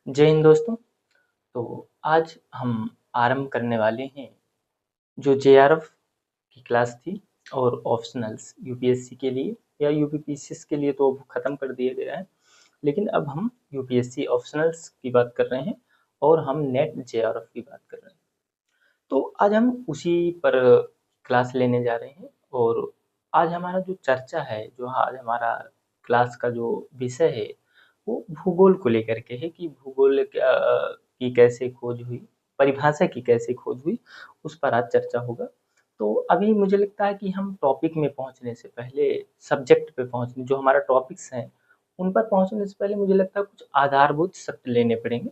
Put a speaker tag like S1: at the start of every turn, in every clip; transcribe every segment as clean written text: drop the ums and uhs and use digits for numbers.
S1: जय हिंद दोस्तों। तो आज हम आरंभ करने वाले हैं जो जेआरएफ की क्लास थी और ऑप्शनल्स यूपीएससी के लिए या यूपीपीसीएस के लिए तो अब ख़त्म कर दिया गया है, लेकिन अब हम यूपीएससी ऑप्शनल्स की बात कर रहे हैं और हम नेट जेआरएफ की बात कर रहे हैं। तो आज हम उसी पर क्लास लेने जा रहे हैं और आज हमारा जो चर्चा है, जो आज हमारा क्लास का जो विषय है वो भूगोल को लेकर के है कि भूगोल की कैसे खोज हुई, परिभाषा की कैसे खोज हुई, उस पर आज चर्चा होगा। तो अभी मुझे लगता है कि हम टॉपिक में पहुंचने से पहले, सब्जेक्ट पे पहुंचने, जो हमारा टॉपिक्स हैं उन पर पहुंचने से पहले मुझे लगता है कुछ आधारभूत सत्य लेने पड़ेंगे।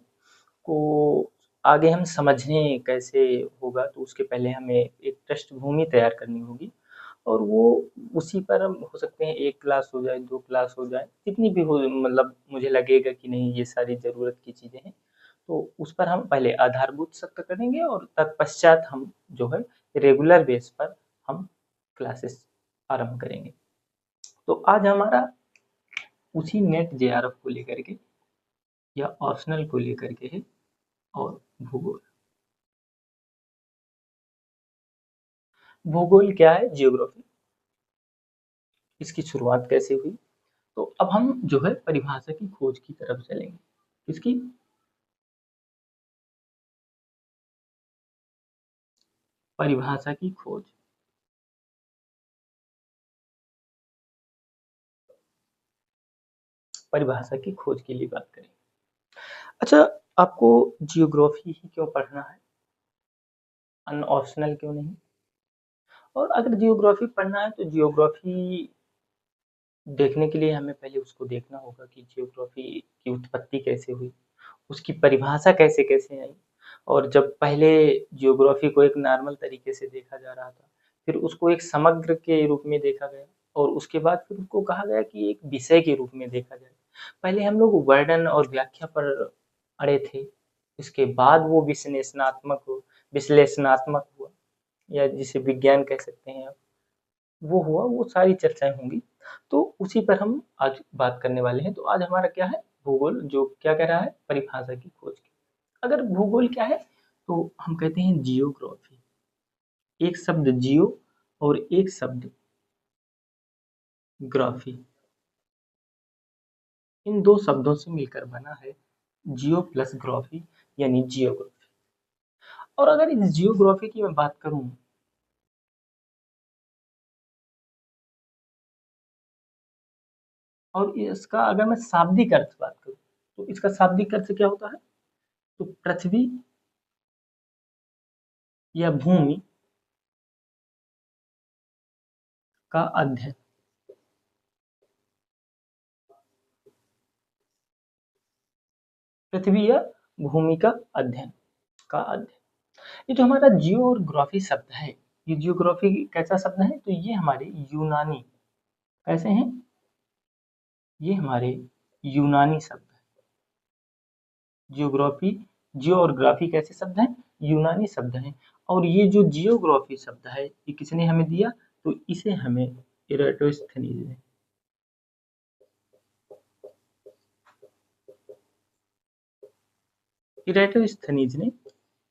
S1: को आगे हम समझें कैसे होगा, तो उसके पहले हमें एक पृष्ठभूमि तैयार करनी होगी और वो उसी पर हम हो सकते हैं 1 क्लास हो जाए, 2 क्लास हो जाए, जितनी भी हो, मतलब मुझे लगेगा कि नहीं ये सारी ज़रूरत की चीज़ें हैं, तो उस पर हम पहले आधारभूत सत्र करेंगे और तत्पश्चात हम जो है रेगुलर बेस पर हम क्लासेस आरंभ करेंगे। तो आज हमारा उसी नेट जेआरएफ को लेकर के या ऑप्शनल को लेकर के है और भूगोल। भूगोल क्या है? जियोग्राफी। इसकी शुरुआत कैसे हुई? तो अब हम जो है परिभाषा की खोज की तरफ चलेंगे। इसकी परिभाषा की खोज। परिभाषा की खोज के लिए बात करेंगे। अच्छा, आपको जियोग्राफी ही क्यों पढ़ना है, अन ऑप्शनल क्यों नहीं? और अगर जियोग्राफी पढ़ना है तो जियोग्राफी देखने के लिए हमें पहले उसको देखना होगा कि जियोग्राफी की उत्पत्ति कैसे हुई, उसकी परिभाषा कैसे कैसे आई। और जब पहले जियोग्राफी को एक नॉर्मल तरीके से देखा जा रहा था, फिर उसको एक समग्र के रूप में देखा गया और उसके बाद फिर उसको कहा गया कि एक विषय के रूप में देखा जाए। पहले हम लोग वर्णन और व्याख्या पर अड़े थे, इसके बाद वो विश्लेषणात्मक हुआ, या जिसे विज्ञान कह सकते हैं आप, वो हुआ, वो सारी चर्चाएं होंगी। तो उसी पर हम आज बात करने वाले हैं। तो आज हमारा क्या है? भूगोल, जो क्या कह रहा है? परिभाषा की खोज की। अगर भूगोल क्या है तो हम कहते हैं जियोग्राफी। एक शब्द जियो और एक शब्द ग्राफी, इन दो शब्दों से मिलकर बना है जियो प्लस ग्राफी, यानी जियोग्राफी। और अगर इस जियोग्राफी की मैं बात करूं, और इसका अगर मैं शाब्दिक अर्थ बात करूं, तो इसका शाब्दिक अर्थ क्या होता है? तो पृथ्वी या भूमि का अध्ययन। पृथ्वी या भूमि का अध्ययन, ये जो हमारा जियो और ग्राफी शब्द है, ये जियोग्राफी कैसा शब्द है? तो ये हमारे यूनानी, कैसे हैं? ये हमारे यूनानी शब्द है। जियोग्राफी, जियो और ग्राफी कैसे शब्द हैं? यूनानी शब्द हैं। और ये जो जियोग्राफी शब्द है, ये किसने हमें दिया? तो इसे हमें इराटोस्थनीज ने, इराटोस्थनीज ने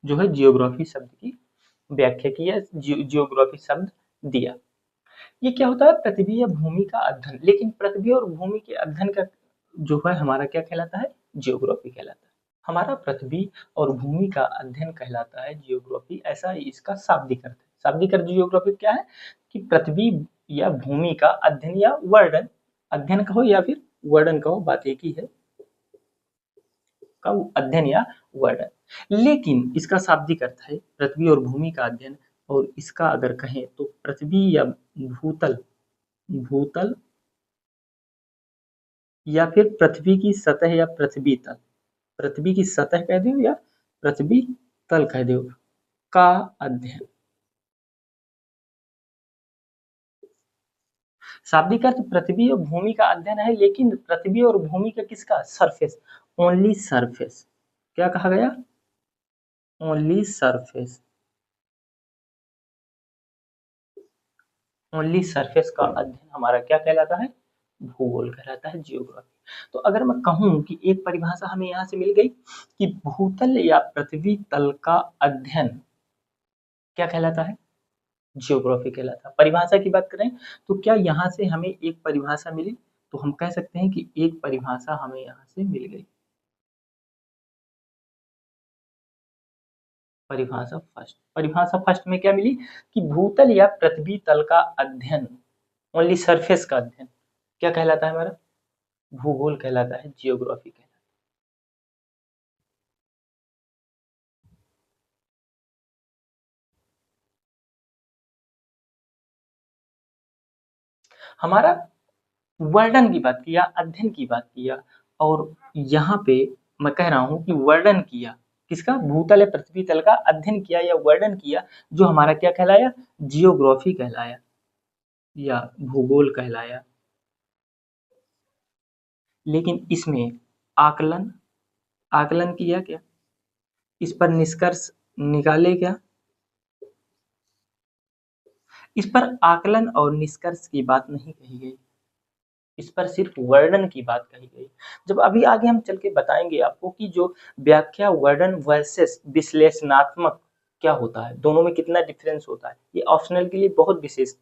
S1: जो है जियोग्राफी शब्द की व्याख्या की या जियोग्राफी शब्द दिया। ये क्या होता है? पृथ्वी या भूमि का अध्ययन। लेकिन पृथ्वी और भूमि के अध्ययन का जो है हमारा क्या कहलाता है? जियोग्राफी कहलाता है। हमारा पृथ्वी और भूमि का अध्ययन कहलाता है जियोग्राफी, ऐसा इसका शाब्दिक अर्थ है। शाब्दिक अर्थ जियोग्राफी क्या है? कि पृथ्वी या भूमि का अध्ययन या वर्णन, अध्ययन कहो या फिर वर्णन कहो, बात एक ही है, का अध्ययन या वर्णन। लेकिन इसका शाब्दिक अर्थ है पृथ्वी और भूमि का अध्ययन, और इसका अगर कहें तो पृथ्वी या भूतल, भूतल या फिर पृथ्वी की सतह या पृथ्वी तल, पृथ्वी की सतह कह दो या पृथ्वी तल कह दो, का अध्ययन। शाब्दिक अर्थ पृथ्वी और भूमि का अध्ययन है, लेकिन पृथ्वी और भूमि का किसका? Surface, only surface. क्या कहा गया? ओनली सरफेस, ओनली सरफेस का अध्ययन हमारा क्या कहलाता है? भूगोल कहलाता है, जियोग्राफी। तो अगर मैं कहूँ कि एक परिभाषा हमें यहाँ से मिल गई कि भूतल या पृथ्वी तल का अध्ययन क्या कहलाता है? जियोग्राफी कहलाता है। परिभाषा की बात करें तो क्या यहाँ से हमें एक परिभाषा मिली? तो हम कह सकते हैं कि एक परिभाषा हमें यहाँ से मिल गई। परिभाषा फर्स्ट में क्या मिली कि भूतल या पृथ्वी तल का अध्ययन, ओनली सरफेस का अध्ययन क्या कहलाता है हमारा? भूगोल कहलाता है, जियोग्राफी कहलाता है। हमारा वर्णन की बात किया, अध्ययन की बात किया, और यहाँ पे मैं कह रहा हूँ कि वर्णन किया किसका? भूतल या पृथ्वी तल का अध्ययन किया या वर्णन किया, जो हमारा क्या कहलाया? जियोग्राफी कहलाया या भूगोल कहलाया। लेकिन इसमें आकलन आकलन किया क्या? इस पर निष्कर्ष निकाले क्या? इस पर आकलन और निष्कर्ष की बात नहीं कही गई, इस पर सिर्फ वर्णन की बात कही गई। जब अभी आगे हम चल के बताएंगे आपको कि जो व्याख्या वर्णन वर्सेस विश्लेषणात्मक क्या होता है, दोनों में कितना डिफरेंस होता है, ये ऑप्शनल के लिए बहुत विशेष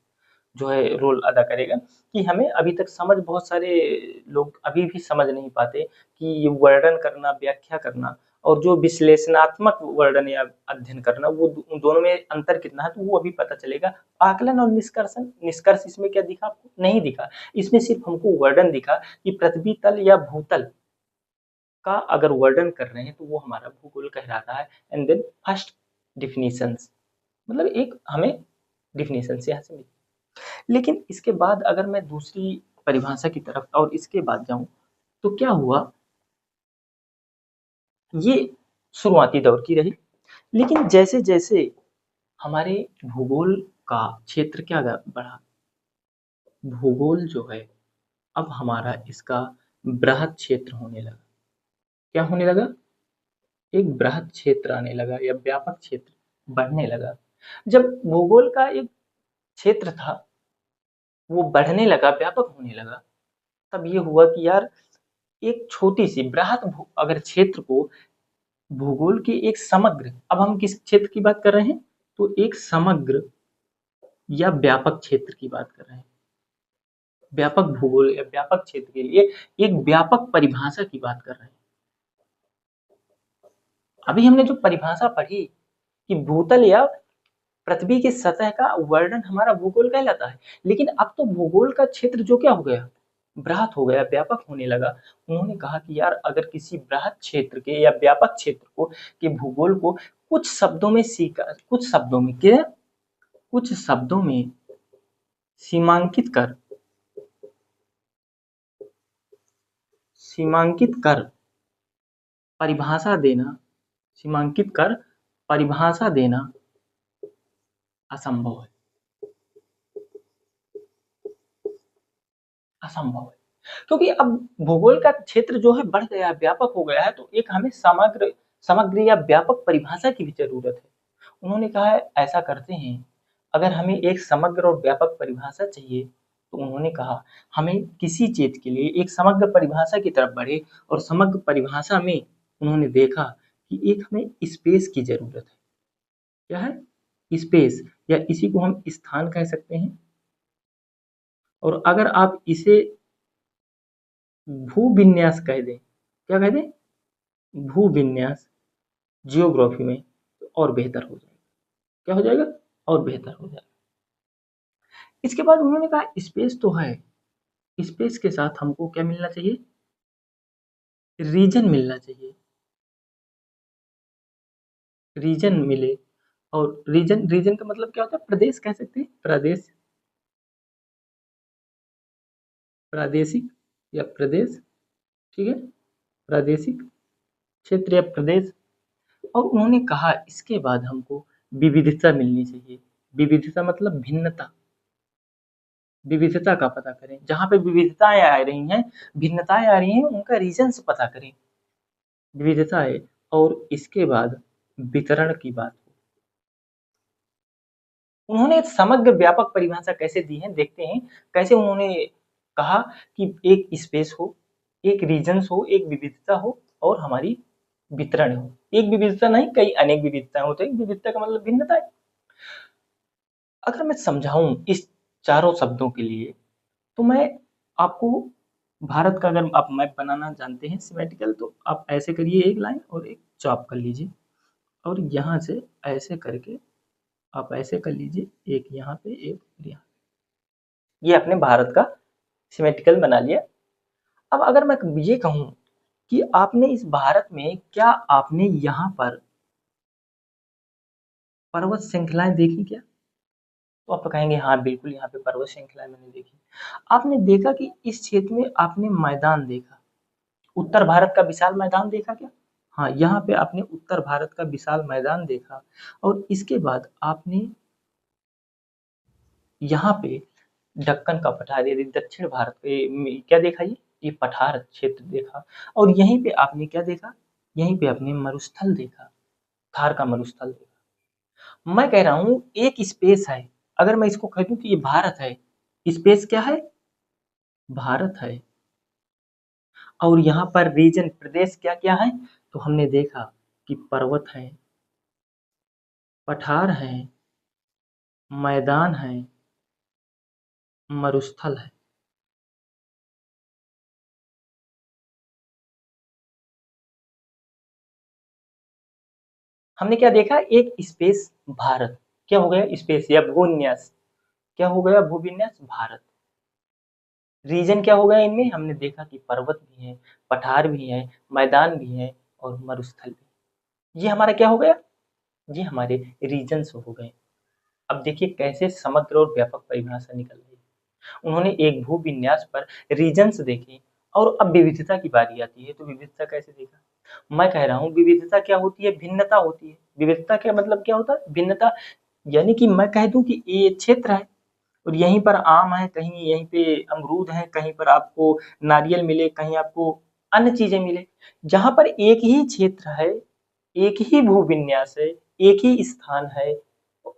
S1: जो है रोल अदा करेगा। कि हमें अभी तक समझ, बहुत सारे लोग अभी भी समझ नहीं पाते कि ये वर्णन करना, व्याख्या करना और जो विश्लेषणात्मक वर्णन या अध्ययन करना, वो उन दोनों में अंतर कितना है, तो वो अभी पता चलेगा। आकलन और निष्कर्ष इसमें क्या दिखा आपको? नहीं दिखा। इसमें सिर्फ हमको वर्णन दिखा कि पृथ्वी तल या भूतल का अगर वर्णन कर रहे हैं तो वो हमारा भूगोल कहलाता है। एंड देन फर्स्ट डिफिनीशंस, मतलब एक हमें डिफिनीशन यहाँ से मिली। लेकिन इसके बाद अगर मैं दूसरी परिभाषा की तरफ और इसके बाद जाऊं तो क्या हुआ, ये शुरुआती दौर की रही। लेकिन जैसे जैसे हमारे भूगोल का क्षेत्र क्या बढ़ा, भूगोल जो है अब हमारा इसका बृहद क्षेत्र होने लगा। क्या होने लगा? एक बृहद क्षेत्र आने लगा या व्यापक क्षेत्र बढ़ने लगा। जब भूगोल का एक क्षेत्र था वो बढ़ने लगा, व्यापक होने लगा, तब ये हुआ कि यार एक छोटी सी बृहद अगर क्षेत्र को भूगोल की एक समग्र, अब हम किस क्षेत्र की बात कर रहे हैं? तो एक समग्र या व्यापक क्षेत्र की बात कर रहे हैं। व्यापक भूगोल या व्यापक क्षेत्र के लिए एक व्यापक परिभाषा की बात कर रहे हैं। अभी हमने जो परिभाषा पढ़ी कि भूतल या पृथ्वी की सतह का वर्णन हमारा भूगोल कहलाता है। लेकिन अब तो भूगोल का क्षेत्र जो क्या हो गया, बृहद हो गया, व्यापक होने लगा। उन्होंने कहा कि यार अगर किसी बृहद क्षेत्र के या व्यापक क्षेत्र को के भूगोल को कुछ शब्दों में सीमांकित कर सीमांकित कर परिभाषा देना सीमांकित कर परिभाषा देना असंभव है। असंभव है क्योंकि अब भूगोल का क्षेत्र जो है बढ़ गया है, व्यापक हो गया है, तो एक हमें समग्र समग्र या व्यापक परिभाषा की भी जरूरत है। उन्होंने कहा है ऐसा करते हैं, अगर हमें एक समग्र और व्यापक परिभाषा चाहिए तो उन्होंने कहा हमें किसी चीज के लिए एक समग्र परिभाषा की तरफ बढ़े, और समग्र परिभाषा में उन्होंने देखा कि एक हमें स्पेस की जरूरत है। क्या है? स्पेस, या इसी को हम स्थान कह सकते हैं। और अगर आप इसे भूविन्यास कह दें, क्या कह दें? भूविन्यास जियोग्राफी में, तो और बेहतर हो जाएगा। क्या हो जाएगा? और बेहतर हो जाएगा। इसके बाद उन्होंने कहा स्पेस तो है, स्पेस के साथ हमको क्या मिलना चाहिए? रीजन मिलना चाहिए। रीजन मिले, और रीजन रीजन का मतलब क्या होता है? प्रदेश कह सकते हैं। प्रदेश, प्रादेशिक या प्रदेश, ठीक है, प्रादेशिक क्षेत्र या प्रदेश। और उन्होंने कहा इसके बाद हमको विविधता मिलनी चाहिए। विविधता मतलब भिन्नता, विविधता का पता करें। जहाँ पे विविधताएं आ रही हैं, भिन्नताएं आ रही हैं, उनका रीजंस पता करें, विविधताएं। और इसके बाद वितरण की बात। उन्होंने समग्र व्यापक परिभाषा कैसे दी है देखते हैं। कैसे उन्होंने कहा कि एक स्पेस हो, एक रीजन्स हो, एक विविधता हो और हमारी वितरण हो। एक विविधता नहीं, कई अनेक विविधताएं होती है। विविधता का मतलब भिन्नता है। अगर मैं समझाऊं इस चारों शब्दों के लिए, तो मैं आपको भारत का अगर आप मैप बनाना जानते हैं सिमेट्रिकल, तो आप ऐसे करिए एक लाइन और एक चॉप कर लीजिए, और यहाँ से ऐसे करके आप ऐसे कर लीजिए, एक यहाँ पे एक यहाँ। ये अपने भारत का सिमेट्रिकल बना लिया। अब अगर मैं ये कहूँ कि आपने इस भारत में क्या आपने यहाँ पर पर्वत श्रृंखलाएं देखी क्या? तो आप कहेंगे हाँ बिल्कुल, यहाँ पे पर्वत श्रृंखलाएं मैंने देखी। आपने देखा कि इस क्षेत्र में आपने मैदान देखा, उत्तर भारत का विशाल मैदान देखा क्या? हाँ, यहाँ पे आपने उत्तर भारत का विशाल मैदान देखा, और इसके बाद आपने यहाँ पे दक्कन का पठार यदि दक्षिण भारत में क्या देखा, ये पठार क्षेत्र देखा। और यहीं पे आपने क्या देखा, यहीं पे आपने मरुस्थल देखा, थार का मरुस्थल देखा। मैं कह रहा हूँ एक स्पेस है, अगर मैं इसको कह दूं कि ये भारत है, स्पेस क्या है, भारत है। और यहाँ पर रीजन प्रदेश क्या क्या है, तो हमने देखा कि पर्वत है, पठार है, मैदान है, मरुस्थल है। हमने क्या देखा, एक स्पेस भारत, क्या हो गया स्पेस या भून्यास, क्या हो गया भूविन्यास भारत। रीजन क्या हो गया इनमें, हमने देखा कि पर्वत भी है, पठार भी है, मैदान भी है और मरुस्थल भी। ये हमारा क्या हो गया, ये हमारे रीजन्स हो गए। अब देखिए कैसे समग्र और व्यापक परिभाषा निकल रही है। उन्होंने एक भूविन्यास पर रीजन्स देखे, और अब विविधता की बारी आती है, तो विविधता कैसे देखा। मैं कह रहा हूँ विविधता क्या होती है, भिन्नता होती है। विविधता का मतलब क्या होता है, भिन्नता। यानी कि मैं कह दूं कि ये क्षेत्र है और यहीं पर आम है, कहीं यहीं पे अमरूद है, कहीं पर आपको नारियल मिले, कहीं आपको अन्य चीजें मिले। जहां पर एक ही क्षेत्र है, एक ही भूविन्यास है, एक ही स्थान है,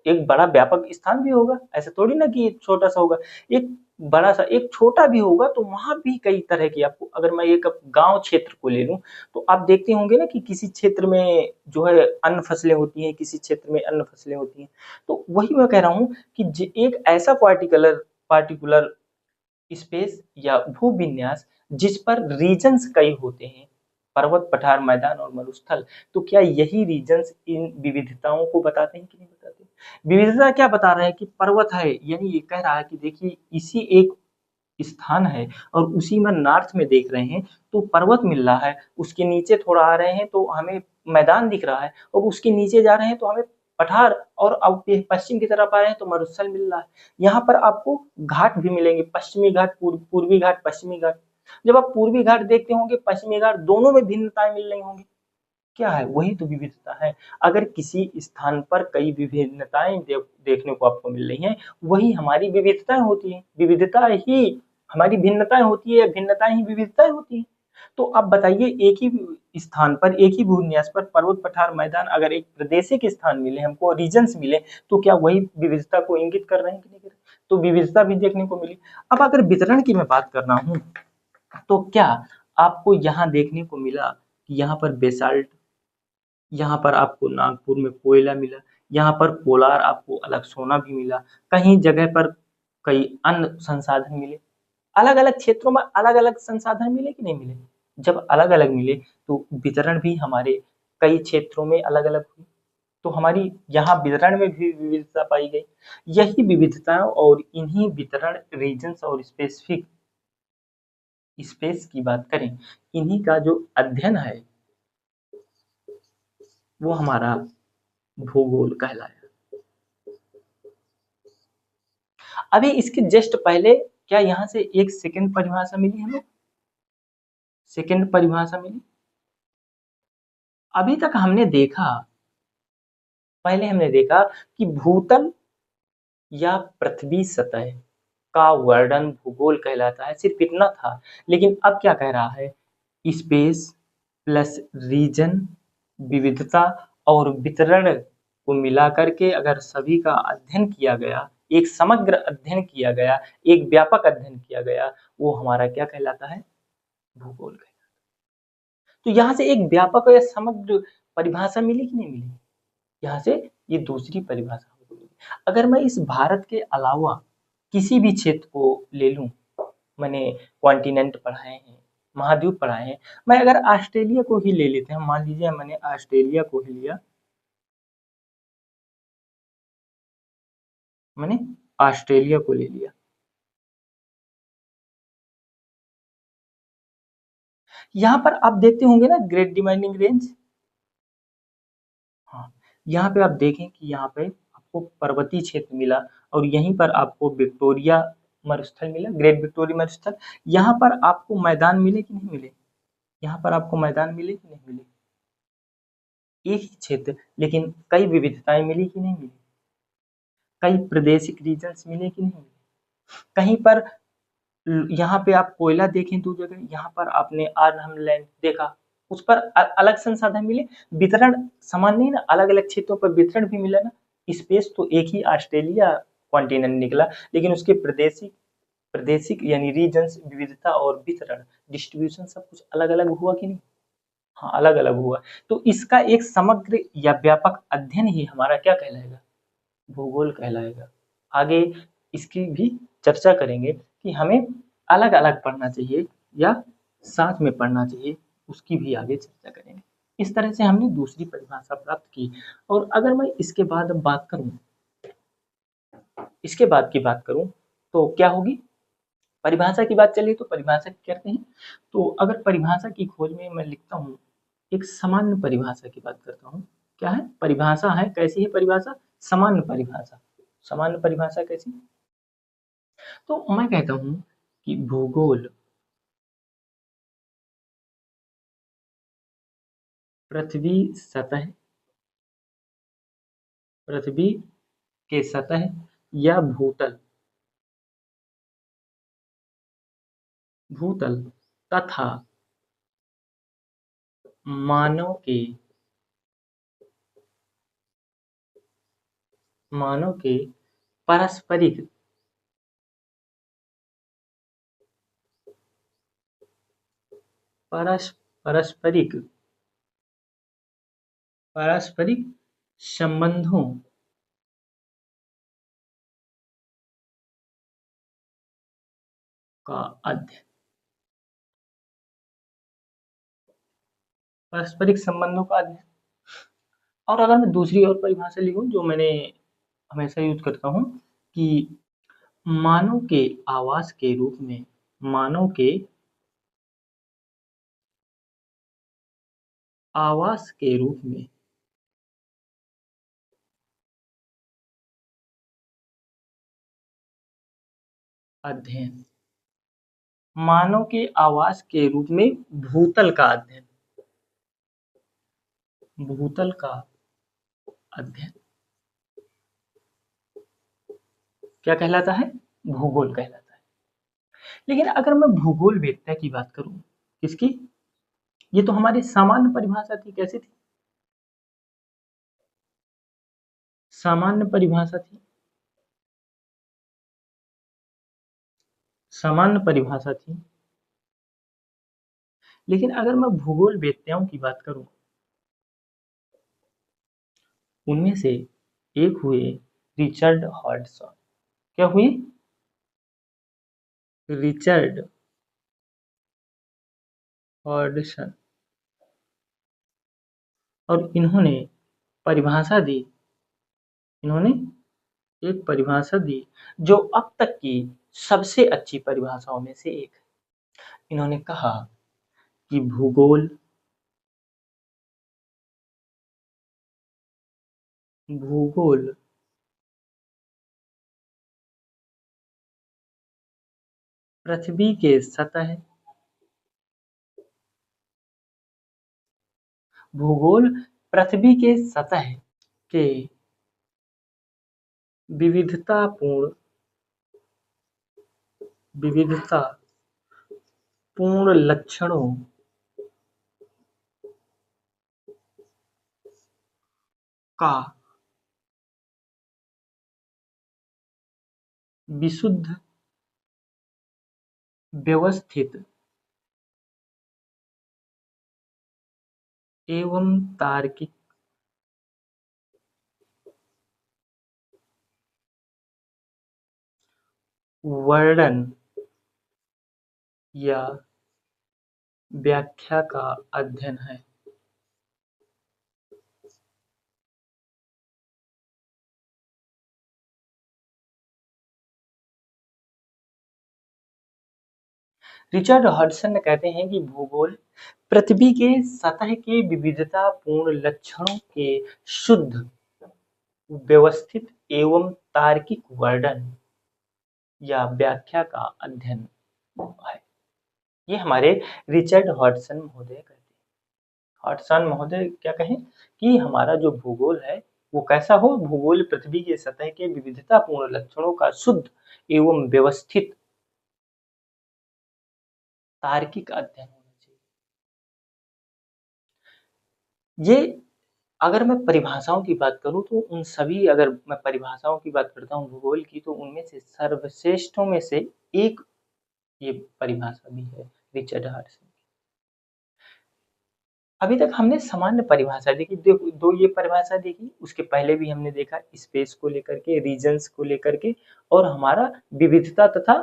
S1: एक बड़ा व्यापक स्थान भी होगा, ऐसा थोड़ी ना कि एक छोटा सा होगा। एक बड़ा सा, एक छोटा भी होगा, तो वहां भी कई तरह की आपको, अगर मैं एक गांव क्षेत्र को ले लूं, तो आप देखते होंगे ना कि किसी क्षेत्र में जो है अन्न फसलें होती हैं, किसी क्षेत्र में अन्न फसलें होती हैं। तो वही मैं कह रहा हूँ कि एक ऐसा पार्टिकुलर पार्टिकुलर स्पेस या भूविन्यास जिस पर रीजन्स कई होते हैं, पर्वत, पठार, मैदान और मरुस्थल, तो क्या यही रीजन्स इन विविधताओं को बताते हैं कि नहीं बताते? विविधता क्या बता रहे हैं कि पर्वत है, यानी ये कह रहा है कि देखिए इसी एक स्थान है और उसी में नॉर्थ में देख रहे हैं तो पर्वत मिल रहा है, उसके नीचे थोड़ा आ रहे हैं तो हमें मैदान दिख रहा है, और उसके नीचे जा रहे हैं तो हमें पठार, और अब पश्चिम की तरफ आ रहे हैं तो मरुस्थल मिल रहा है। यहाँ पर आपको घाट भी मिलेंगे, पश्चिमी घाट, पूर्वी घाट, पश्चिमी घाट। जब आप पूर्वी घाट देखते होंगे, पश्चिमी घाट, दोनों में भिन्नताएं मिल रही होंगी। क्या है, वही तो विविधता है। अगर किसी स्थान पर कई विभिन्नताएं देखने को आपको मिल रही हैं, वही हमारी विविधताएं होती हैं। विविधता ही हमारी भिन्नताएं होती है, भिन्नताएं ही विविधताएं होती हैं। तो आप बताइए, एक ही स्थान पर, एक ही भून्यास पर पर्वत, पठार, मैदान, अगर एक प्रादेशिक स्थान मिले हमको, रीजन्स मिले, तो क्या वही विविधता को इंगित कर रहे हैं कि नहीं कर रहे? तो विविधता भी देखने को मिली। अब अगर वितरण की मैं बात कर रहा हूँ, तो क्या आपको यहाँ देखने को मिला कि यहाँ पर बेसाल्ट, यहाँ पर आपको नागपुर में कोयला मिला, यहाँ पर कोलार आपको अलग सोना भी मिला, कहीं जगह पर कई अन्य संसाधन मिले। अलग अलग क्षेत्रों में अलग अलग संसाधन मिले कि नहीं मिले? जब अलग अलग मिले तो वितरण भी हमारे कई क्षेत्रों में अलग अलग हुई, तो हमारी यहाँ वितरण में भी विविधता पाई गई। यही विविधताओं और इन्हीं वितरण, रीजन्स और स्पेसिफिक स्पेस की बात करें, इन्हीं का जो अध्ययन है वो हमारा भूगोल कहलाया। अभी इसके जस्ट पहले क्या यहाँ से एक सेकंड परिभाषा मिली हमें, सेकंड परिभाषा मिली। अभी तक हमने देखा, पहले हमने देखा कि भूतल या पृथ्वी सतह का वर्णन भूगोल कहलाता है, सिर्फ इतना था। लेकिन अब क्या कह रहा है, स्पेस प्लस रीजन, विविधता और वितरण को मिला करके अगर सभी का अध्ययन किया गया, एक समग्र अध्ययन किया गया, एक व्यापक अध्ययन किया गया, वो हमारा क्या कहलाता है, भूगोल कहलाता है। तो यहाँ से एक व्यापक या समग्र परिभाषा मिली कि नहीं मिली? यहाँ से ये दूसरी परिभाषा हमको मिली। अगर मैं इस भारत के अलावा किसी भी क्षेत्र को ले लूं, मैंने कॉन्टिनेंट पढ़ाए हैं, महाद्वीप पढ़ाए हैं, मैं अगर ऑस्ट्रेलिया को ही ले लेते हैं, मान लीजिए मैंने ऑस्ट्रेलिया को ही लिया, मैंने ऑस्ट्रेलिया को ले लिया, यहाँ पर आप देखते होंगे ना ग्रेट डिमांडिंग रेंज। हाँ, यहाँ पे आप देखें कि यहाँ पे आपको पर्वतीय क्षेत्र मिला और यहीं पर आपको विक्टोरिया मरुस्थल मिला, ग्रेट विक्टोरिया मरुस्थल। यहाँ पर आपको मैदान मिले कि नहीं मिले? यहाँ पर आपको मैदान मिले कि नहीं मिले? एक ही क्षेत्र, लेकिन कई विविधताएं मिली कि नहीं मिली? कई प्रादेशिक रीजन्स मिले कि नहीं मिले? कहीं पर यहाँ पे आप कोयला देखें दो जगह, यहाँ पर आपने आर्नhem लैंड देखा, उस पर अलग संसाधन मिले, वितरण समान नहीं ना, अलग अलग क्षेत्रों पर वितरण भी मिला ना। स्पेस तो एक ही ऑस्ट्रेलिया कॉन्टिनेंट निकला, लेकिन उसके प्रादेशिक प्रादेशिक यानी रीजन्स, विविधता और वितरण, डिस्ट्रीब्यूशन सब कुछ अलग अलग हुआ कि नहीं? हाँ, अलग अलग हुआ। तो इसका एक समग्र या व्यापक अध्ययन ही हमारा क्या कहलाएगा? भूगोल कहलाएगा। आगे इसकी भी चर्चा करेंगे कि हमें अलग अलग पढ़ना चाहिए या साथ में पढ़ना चाहिए, उसकी भी आगे चर्चा करेंगे। इस तरह से हमने दूसरी परिभाषा प्राप्त की। और अगर मैं इसके बाद अब बात करूं, इसके बाद की बात करूं तो क्या होगी? परिभाषा की बात चलिए तो परिभाषा करते हैं। तो अगर परिभाषा की खोज में मैं लिखता हूँ, एक सामान्य परिभाषा की बात करता हूँ। क्या है? परिभाषा है, कैसी है परिभाषा? सामान्य परिभाषा। सामान्य परिभाषा कैसी? तो मैं कहता हूँ कि भूगोल पृथ्वी सतह, पृथ्वी के सतह या भूतल, भूतल तथा मानव के, मानव के पारस्परिक, पारस्परिक, पारस्परिक संबंधों का अध्ययन, पारस्परिक संबंधों का अध्ययन। और अगर मैं दूसरी और परिभाषा लिखूं जो मैंने हमेशा यूज करता हूँ कि मानव के आवास के रूप में, मानव के आवास के रूप में अध्ययन, मानव के आवास के रूप में भूतल का अध्ययन, भूतल का अध्ययन क्या कहलाता है? भूगोल कहलाता है। लेकिन अगर मैं भूगोल वेत्ता की बात करूं, किसकी? ये तो हमारी सामान्य परिभाषा थी, कैसी थी? सामान्य परिभाषा थी, सामान्य परिभाषा थी। लेकिन अगर मैं भूगोल वेत्ताओं की बात करूं, उनमें से एक हुए रिचर्ड हॉडसन। क्या हुए? Richard Hodson. और इन्होंने परिभाषा दी, इन्होंने एक परिभाषा दी जो अब तक की सबसे अच्छी परिभाषाओं में से एक है। इन्होंने कहा कि भूगोल, भूगोल पृथ्वी के सतह, भूगोल पृथ्वी के सतह के विविधतापूर्ण, विविधता पूर्ण लक्षणों का विशुद्ध, व्यवस्थित एवं तार्किक वर्णन या व्याख्या का अध्ययन है। रिचर्ड हडसन कहते हैं कि भूगोल पृथ्वी के सतह के विविधतापूर्ण लक्षणों के शुद्ध, व्यवस्थित एवं तार्किक वर्णन या व्याख्या का अध्ययन है। ये हमारे रिचर्ड हॉडसन महोदय कहते हैं। हॉडसन महोदय क्या कहें कि हमारा जो भूगोल है वो कैसा हो? भूगोल पृथ्वी के सतह के विविधतापूर्ण लक्षणों का शुद्ध एवं व्यवस्थित तार्किक अध्ययन होना चाहिए। ये अगर मैं परिभाषाओं की बात करूं तो उन सभी, अगर मैं परिभाषाओं की बात करता हूं भूगोल की, तो उनमें से सर्वश्रेष्ठों में से एक ये परिभाषा भी है रिचर्ड हॉडसन। अभी तक हमने सामान्य परिभाषा देखी, दो ये परिभाषा देखी, उसके पहले भी हमने देखा स्पेस को लेकर के, रीजन्स को लेकर के, और हमारा विविधता तथा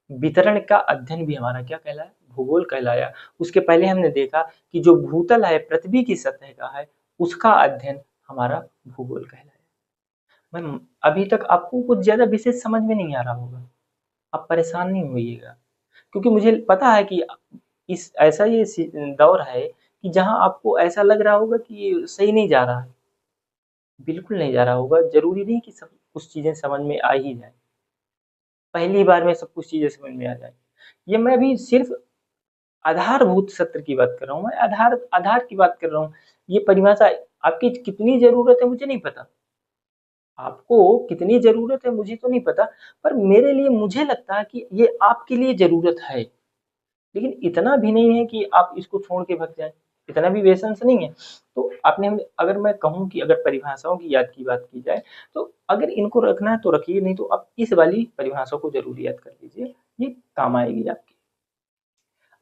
S1: वितरण का अध्ययन भी हमारा क्या कहलाया? भूगोल कहलाया। उसके पहले हमने देखा कि जो भूतल है, पृथ्वी की सतह का है, उसका अध्ययन हमारा भूगोल कहलाया। मैं अभी तक आपको कुछ ज्यादा विशेष समझ में नहीं आ रहा होगा, आप परेशान नहीं होइएगा, क्योंकि मुझे पता है कि इस ऐसा ये दौर है कि जहाँ आपको ऐसा लग रहा होगा कि ये सही नहीं जा रहा है। बिल्कुल नहीं जा रहा होगा, ज़रूरी नहीं कि सब कुछ चीज़ें समझ में आ ही जाए, पहली बार में सब कुछ चीज़ें समझ में आ जाए। ये मैं अभी सिर्फ़ आधारभूत सत्र की बात कर रहा हूँ, मैं आधार आधार की बात कर रहा हूँ। ये परिभाषा आपकी कितनी ज़रूरत है मुझे नहीं पता, आपको कितनी ज़रूरत है मुझे तो नहीं पता, पर मेरे लिए मुझे लगता है कि ये आपके लिए ज़रूरत है। लेकिन इतना भी नहीं है कि आप इसको छोड़ के भग जाएँ, इतना भी बेसेंस नहीं है। तो आपने अगर मैं कहूँ कि अगर परिभाषाओं की याद की बात की जाए, तो अगर इनको रखना है तो रखिए, नहीं तो आप इस वाली परिभाषा को ज़रूर याद कर लीजिए, ये काम आएगी आपकी।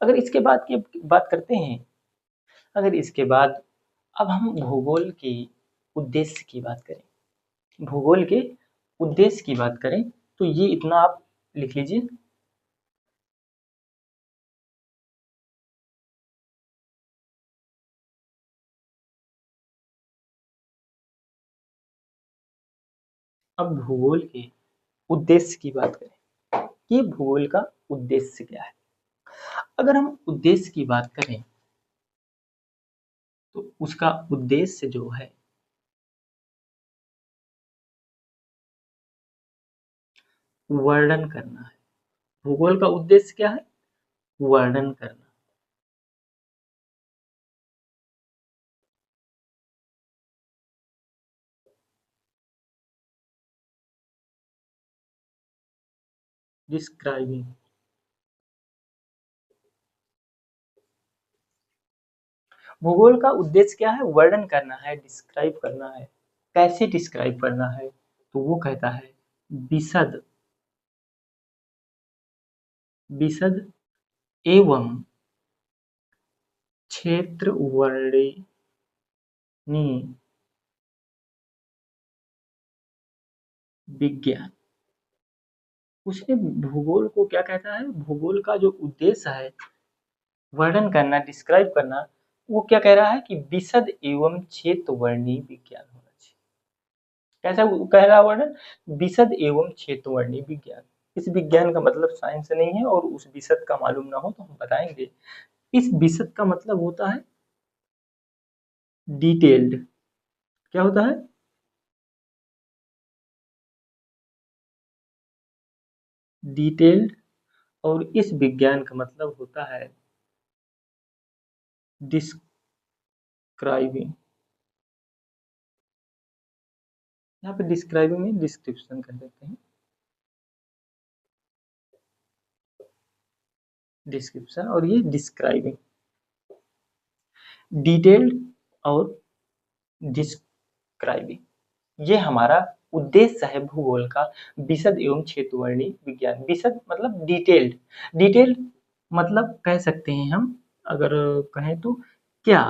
S1: अगर इसके बाद की बात करते हैं, अगर इसके बाद अब हम भूगोल के उद्देश्य की बात करें, भूगोल के उद्देश्य की बात करें, तो ये इतना आप लिख लीजिए। अब भूगोल के उद्देश्य की बात करें कि भूगोल का उद्देश्य क्या है। अगर हम उद्देश्य की बात करें तो उसका उद्देश्य जो है वर्णन करना है। भूगोल का उद्देश्य क्या है? वर्णन करना, डिस्क्राइबिंग। भूगोल का उद्देश्य क्या है? वर्णन करना है, डिस्क्राइब करना है। कैसे डिस्क्राइब करना है? तो वो कहता है विशद विशद एवं क्षेत्र वर्णनी। विज्ञान। उसने भूगोल को क्या कहता है? भूगोल का जो उद्देश्य है वर्णन करना, डिस्क्राइब करना, वो क्या कह रहा है कि विशद एवं क्षेत्रवर्णी विज्ञान होना चाहिए। कैसा कह रहा है वर्णन? विशद एवं क्षेत्रवर्णी विज्ञान। इस विज्ञान का मतलब साइंस नहीं है, और उस विशद का मालूम ना हो तो हम बताएंगे। इस विशद का मतलब होता है डिटेल्ड। क्या होता है? डिटेल्ड। और इस विज्ञान का मतलब होता है डिस्क्राइबिंग। यहाँ पे डिस्क्राइबिंग में डिस्क्रिप्शन कर देते हैं, डिस्क्रिप्शन, और ये डिस्क्राइबिंग। डिटेल्ड और डिस्क्राइबिंग, ये हमारा उद्देश्य है भूगोल का। विशद एवं क्षेत्रवर्णी विज्ञान। विशद मतलब डिटेल्ड। डिटेल्ड मतलब कह सकते हैं हम, अगर कहें तो क्या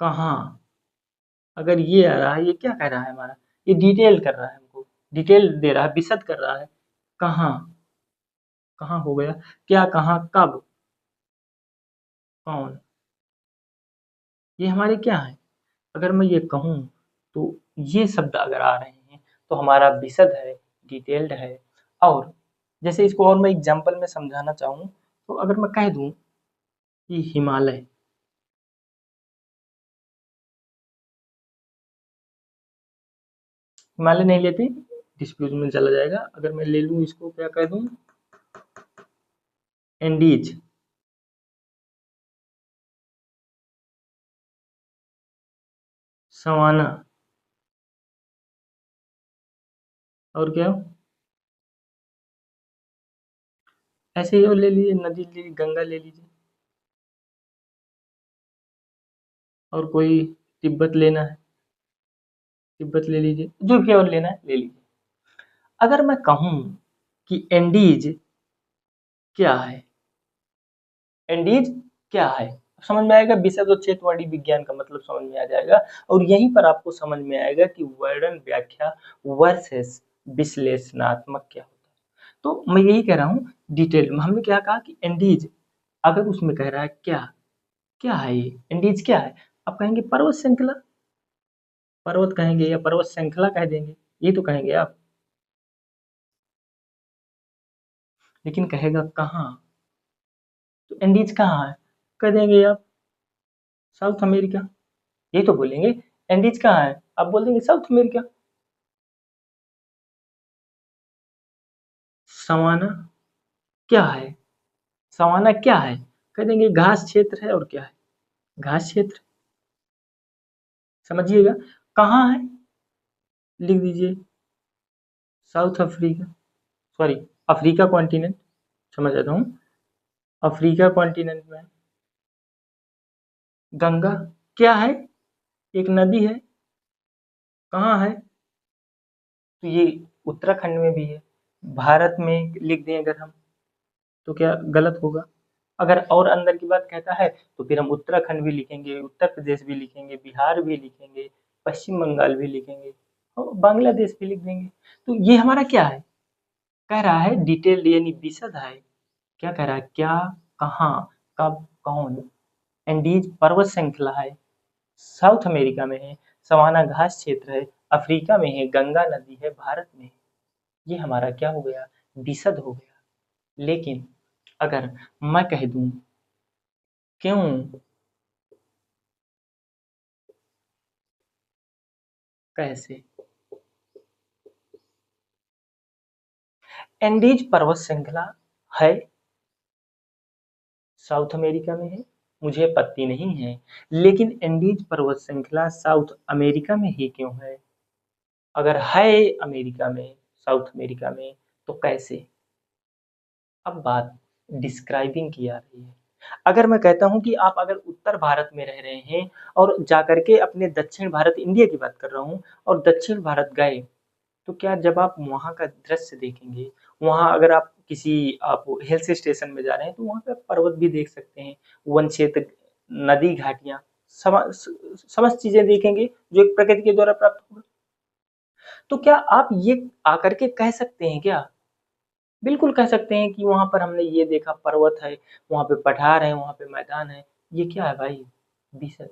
S1: कहाँ। अगर ये आ रहा है, ये क्या कह रहा है हमारा, ये डिटेल कर रहा है, हमको डिटेल दे रहा है, विशद कर रहा है। कहाँ, कहाँ हो गया, क्या, कहाँ, कब, कौन, ये हमारे क्या है। अगर मैं ये कहूँ तो ये शब्द अगर आ रहे हैं तो हमारा विशद है, डिटेल्ड है। और जैसे इसको और मैं एग्जांपल में समझाना चाहूँ तो अगर मैं कह दूँ कि हिमालय, हिमालय नहीं लेते, डिस्प्यूज में चला जाएगा। अगर मैं ले लूँ इसको, क्या कह दूँ, एंडीज, सवाना, और क्या, ऐसे ही और ले लीजिए, नदी ले लीजिए, गंगा ले लीजिए, और कोई, तिब्बत लेना है, तिब्बत ले लीजिए, जो भी और लेना है ले लीजिए। अगर मैं कहूँ कि एंडीज क्या है, एंडीज क्या है, समझ में आएगा, विषय और क्षेत्रवादी विज्ञान का मतलब समझ में आ जाएगा। और यहीं पर आपको समझ में आएगा कि वर्णन, व्याख्या वर्सेस विश्लेषणात्मक क्या होता है। तो मैं यही कह रहा हूँ, डिटेल में हमने क्या कहा कि एंडीज, अगर उसमें कह रहा है क्या, क्या है ये एंडीज, क्या है, आप कहेंगे पर्वत श्रृंखला, पर्वत कहेंगे या पर्वत श्रृंखला कह देंगे, ये तो कहेंगे आप। लेकिन कहेगा कहाँ, तो एंडीज कहाँ है, कह देंगे आप साउथ अमेरिका, यही तो बोलेंगे। एंडीज कहाँ है, आप बोल देंगे साउथ अमेरिका। सवाना क्या है, सवाना क्या है, कह देंगे घास क्षेत्र है, और क्या है, घास क्षेत्र। समझिएगा, कहाँ है, लिख दीजिए south Africa, sorry, Africa continent, समझ जाता हूँ, अफ्रीका कॉन्टिनेंट में है। गंगा क्या है, एक नदी है, कहाँ है, तो ये उत्तराखंड में भी है। भारत में लिख दें अगर हम, तो क्या गलत होगा। अगर और अंदर की बात कहता है तो फिर हम उत्तराखंड भी लिखेंगे, उत्तर प्रदेश भी लिखेंगे, बिहार भी लिखेंगे, पश्चिम बंगाल भी लिखेंगे, और बांग्लादेश भी लिख देंगे। तो ये हमारा क्या है, कह रहा है डिटेल्ड, यानी विशद है। क्या कह रहा है, क्या, कहाँ, कब, कौन। एंडीज पर्वत श्रृंखला है, साउथ अमेरिका में है, सवाना घास क्षेत्र है, अफ्रीका में है, गंगा नदी है, भारत में है। ये हमारा क्या हो गया, विशद हो गया। लेकिन अगर मैं कह दूं क्यों, कैसे, एंडीज पर्वत श्रृंखला है, साउथ अमेरिका में है, मुझे आपत्ति नहीं है। लेकिन एंडीज पर्वत श्रृंखला साउथ अमेरिका में ही क्यों है, अगर है अमेरिका में, साउथ अमेरिका में, तो कैसे। अब बात डिस्क्राइबिंग की आ रही है। अगर मैं कहता हूं कि आप अगर उत्तर भारत में रह रहे हैं और जाकर के अपने दक्षिण भारत, इंडिया की बात कर रहा हूं, और दक्षिण भारत गए, तो क्या जब आप वहाँ का दृश्य देखेंगे, वहाँ अगर आप किसी, आप हिल्स स्टेशन में जा रहे हैं तो वहाँ पे आप पर्वत भी देख सकते हैं, वन क्षेत्र, नदी, घाटियाँ, समस्त चीजें देखेंगे जो एक प्रकृति के द्वारा प्राप्त होगा। तो क्या आप ये आकर के कह सकते हैं क्या, बिल्कुल कह सकते हैं कि वहाँ पर हमने ये देखा, पर्वत है, वहाँ पे पठार है, वहाँ पे मैदान है। ये क्या है भाई, विषय,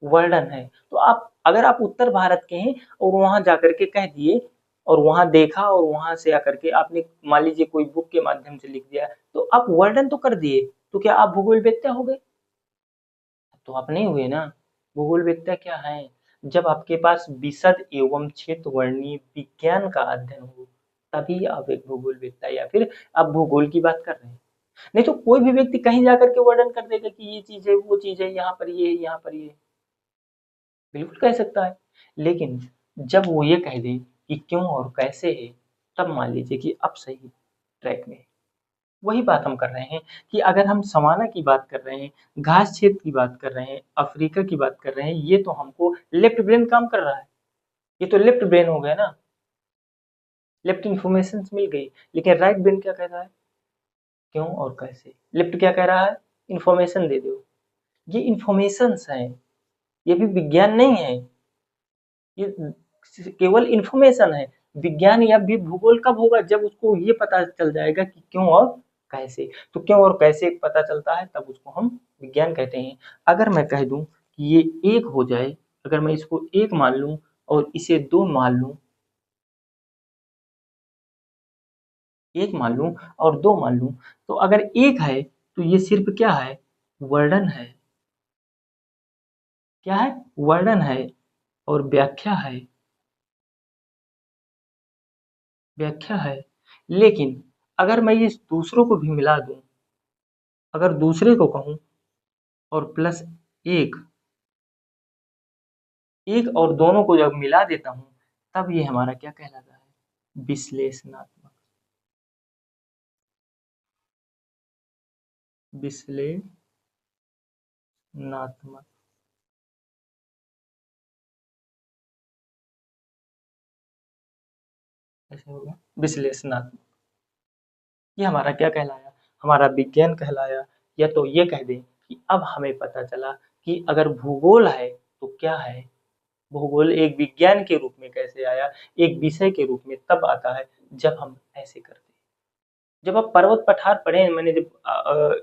S1: वर्णन है। तो आप अगर आप उत्तर भारत के हैं और वहाँ जाकर के कह दिए, और वहाँ देखा, और वहाँ से आकर के आपने मान लीजिए कोई बुक के माध्यम से लिख दिया, तो आप वर्णन तो कर दिए, तो क्या आप भूगोलवेत्ता हो गए, तो आप नहीं हुए ना। भूगोलवेत्ता क्या है, जब आपके पास विशद एवं क्षेत्र वर्णीय विज्ञान का अध्ययन हो, तभी आप एक भूगोलवेत्ता, या फिर आप भूगोल की बात कर रहे हैं। नहीं तो कोई भी व्यक्ति कहीं जाकर के वर्णन कर देगा कि ये चीज है, वो चीज है, यहाँ पर ये है, यहाँ पर ये है, बिल्कुल कह सकता है। लेकिन जब वो ये कह दे कि क्यों और कैसे है, तब मान लीजिए कि अब सही ट्रैक में है। वही बात हम कर रहे हैं कि अगर हम सवाना की बात कर रहे हैं, घास क्षेत्र की बात कर रहे हैं, अफ्रीका की बात कर रहे हैं, ये तो हमको लेफ्ट ब्रेन काम कर रहा है, ये तो लेफ्ट ब्रेन हो गया ना, लेफ्ट इंफॉर्मेशन मिल गई। लेकिन राइट ब्रेन क्या कह रहा है, क्यों और कैसे। लेफ्ट क्या कह रहा है, इंफॉर्मेशन दे दो, ये इंफॉर्मेशन है, ये भी विज्ञान नहीं है, ये केवल इंफॉर्मेशन है। विज्ञान या भी भूगोल कब होगा, जब उसको ये पता चल जाएगा कि क्यों और कैसे। तो क्यों और कैसे पता चलता है, तब उसको हम विज्ञान कहते हैं। अगर मैं कह दूं कि ये एक हो जाए, अगर मैं इसको एक मान लूं और इसे दो मान लूं, एक मान लूं और दो मान लूं, तो अगर एक है तो ये सिर्फ क्या है, वर्णन है। क्या है, वर्णन है। और व्याख्या है, व्याख्या है। लेकिन अगर मैं इस दूसरों को भी मिला दूं, अगर दूसरे को कहूं और प्लस एक, एक और दोनों को जब मिला देता हूं, तब ये हमारा क्या कहलाता है, विश्लेषणात्मक। विश्लेषणात्मक, ऐसे हो गया विश्लेषणात्मक। ये हमारा क्या कहलाया, हमारा विज्ञान कहलाया। या तो ये कह दें कि अब हमें पता चला कि अगर भूगोल है तो क्या है। भूगोल एक विज्ञान के रूप में कैसे आया, एक विषय के रूप में तब आता है जब हम ऐसे करते हैं। जब आप पर्वत पठार पढ़े, मैंने जब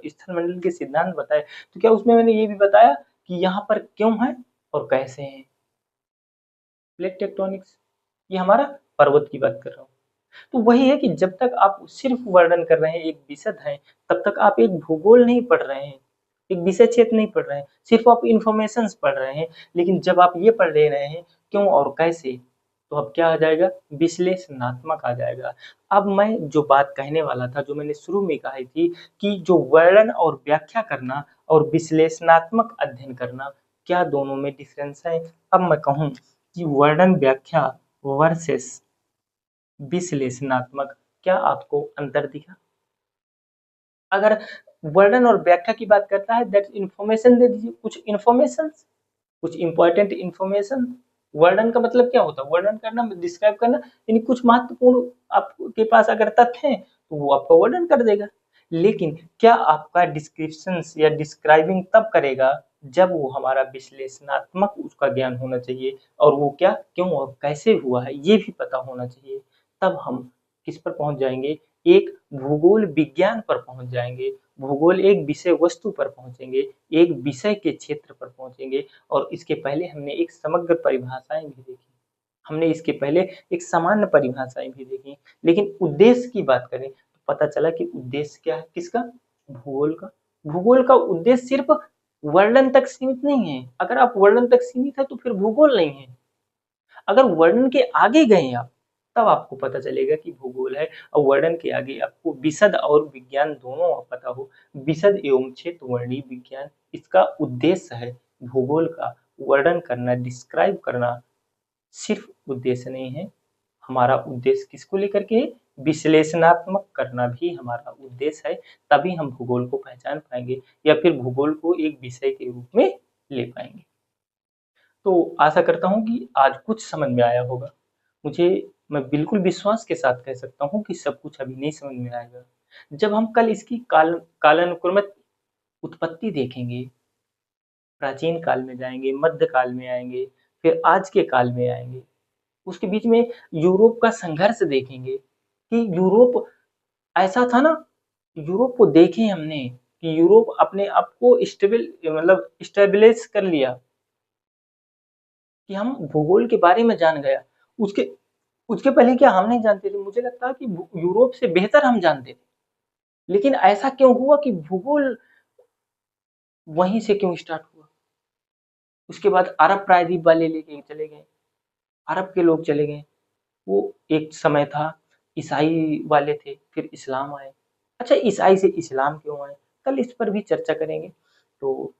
S1: स्थल मंडल के सिद्धांत बताए, तो क्या उसमें मैंने ये भी बताया कि यहाँ पर क्यों है और कैसे हैं। प्लेट टेक्टोनिक्स, ये हमारा पर्वत की बात कर रहा हूँ। तो वही है कि जब तक आप सिर्फ वर्णन कर रहे हैं, एक विषय है, तब तक आप एक भूगोल नहीं पढ़ रहे हैं, एक विषय क्षेत्र नहीं पढ़ रहे हैं, सिर्फ आप इंफॉर्मेशन पढ़ रहे हैं। लेकिन जब आप ये पढ़ ले रहे हैं क्यों और कैसे, तो अब क्या आ जाएगा, विश्लेषणात्मक आ जाएगा। अब मैं जो बात कहने वाला था, जो मैंने शुरू में कही थी कि जो वर्णन और व्याख्या करना और विश्लेषणात्मक अध्ययन करना, क्या दोनों में डिफरेंस है। अब मैं कहूँ कि वर्णन व्याख्या वर्सेस विश्लेषणात्मक, क्या आपको अंतर दिखा। अगर वर्णन और व्याख्या की बात करता है, दैट इन्फॉर्मेशन दे दीजिए, कुछ इन्फॉर्मेशन, कुछ इंपॉर्टेंट इन्फॉर्मेशन। वर्णन का मतलब क्या होता है, वर्णन करना, डिस्क्राइब करना, यानी कुछ महत्वपूर्ण आपके पास अगर तथ्य हैं तो वो आपका वर्णन कर देगा। लेकिन क्या आपका डिस्क्रिप्शन या डिस्क्राइबिंग तब करेगा जब वो हमारा विश्लेषणात्मक उसका ज्ञान होना चाहिए, और वो क्या, क्यों और कैसे हुआ है ये भी पता होना चाहिए। तब हम किस पर पहुंच जाएंगे, एक भूगोल विज्ञान पर पहुंच जाएंगे। भूगोल एक विषय वस्तु पर पहुंचेंगे, एक विषय के क्षेत्र पर पहुंचेंगे। और इसके पहले हमने एक समग्र परिभाषाएं भी देखी, हमने इसके पहले एक सामान्य परिभाषाएं भी देखी। लेकिन उद्देश्य की बात करें तो पता चला कि उद्देश्य क्या है, किसका, भूगोल का। भूगोल का उद्देश्य सिर्फ वर्णन तक सीमित नहीं है। अगर आप वर्णन तक सीमित है तो फिर भूगोल नहीं है। अगर वर्णन के आगे गए आप, तब आपको पता चलेगा कि भूगोल है। और वर्णन के आगे आपको विशद और विज्ञान दोनों पता हो, विशद एवं क्षेत्रवर्णीय विज्ञान, इसका उद्देश्य है भूगोल का वर्णन करना, डिस्क्राइब करना सिर्फ उद्देश्य नहीं है। हमारा उद्देश्य किसको लेकर के है, विश्लेषणात्मक करना भी हमारा उद्देश्य है। तभी हम भूगोल को पहचान पाएंगे या फिर भूगोल को एक विषय के रूप में ले पाएंगे। तो आशा करता हूँ कि आज कुछ समझ में आया होगा। मुझे, मैं बिल्कुल विश्वास के साथ कह सकता हूँ कि सब कुछ अभी नहीं समझ में आएगा। जब हम कल इसकी कालानुक्रमिक उत्पत्ति देखेंगे, प्राचीन काल में जाएंगे, मध्य काल में आएंगे, फिर आज के काल में आएंगे, उसके बीच में यूरोप का संघर्ष देखेंगे कि यूरोप ऐसा था ना, यूरोप को देखे हमने कि यूरोप अपने आप को स्टेबल, मतलब स्टेबलिश कर लिया, कि हम भूगोल के बारे में जान गया। उसके उसके पहले क्या हम नहीं जानते थे, मुझे लगता है कि यूरोप से बेहतर हम जानते थे। लेकिन ऐसा क्यों हुआ कि भूगोल वहीं से क्यों स्टार्ट हुआ। उसके बाद अरब प्रायद्वीप वाले लेके चले गए, अरब के लोग चले गए, वो एक समय था। ईसाई वाले थे, फिर इस्लाम आए। अच्छा, ईसाई से इस्लाम क्यों आए, कल इस पर भी चर्चा करेंगे। तो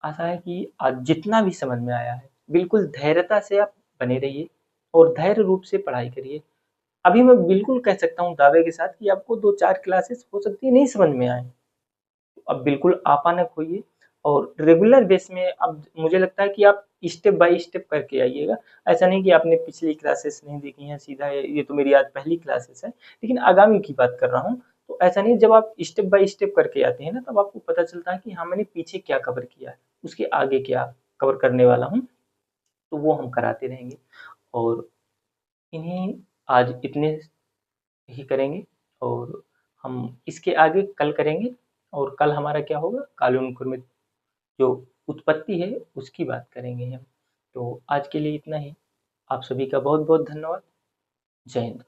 S1: आशा है कि आज जितना भी समझ में आया है, बिल्कुल धैर्यता से आप बने रहिए और धैर्य रूप से पढ़ाई करिए। अभी मैं बिल्कुल कह सकता हूँ दावे के साथ कि आपको 2-4 क्लासेस हो सकती है नहीं समझ में आए। अब बिल्कुल आपा न खोइए और रेगुलर बेस में अब मुझे लगता है कि आप स्टेप बाय स्टेप करके आइएगा। ऐसा नहीं कि आपने पिछली क्लासेस नहीं देखी हैं, सीधा ये तो मेरी आज पहली क्लासेस है, लेकिन आगामी की बात कर रहा हूँ। तो ऐसा नहीं, जब आप स्टेप बाय स्टेप करके आते हैं ना, तब आपको पता चलता है कि हाँ, मैंने पीछे क्या कवर किया है, उसके आगे क्या। कवर करने वाला हूँ, तो वो हम कराते रहेंगे। और इन्हें आज इतने ही करेंगे, और हम इसके आगे कल करेंगे। और कल हमारा क्या होगा, कालानुक्रमित में जो उत्पत्ति है उसकी बात करेंगे हम। तो आज के लिए इतना ही। आप सभी का बहुत बहुत धन्यवाद। जय हिंद।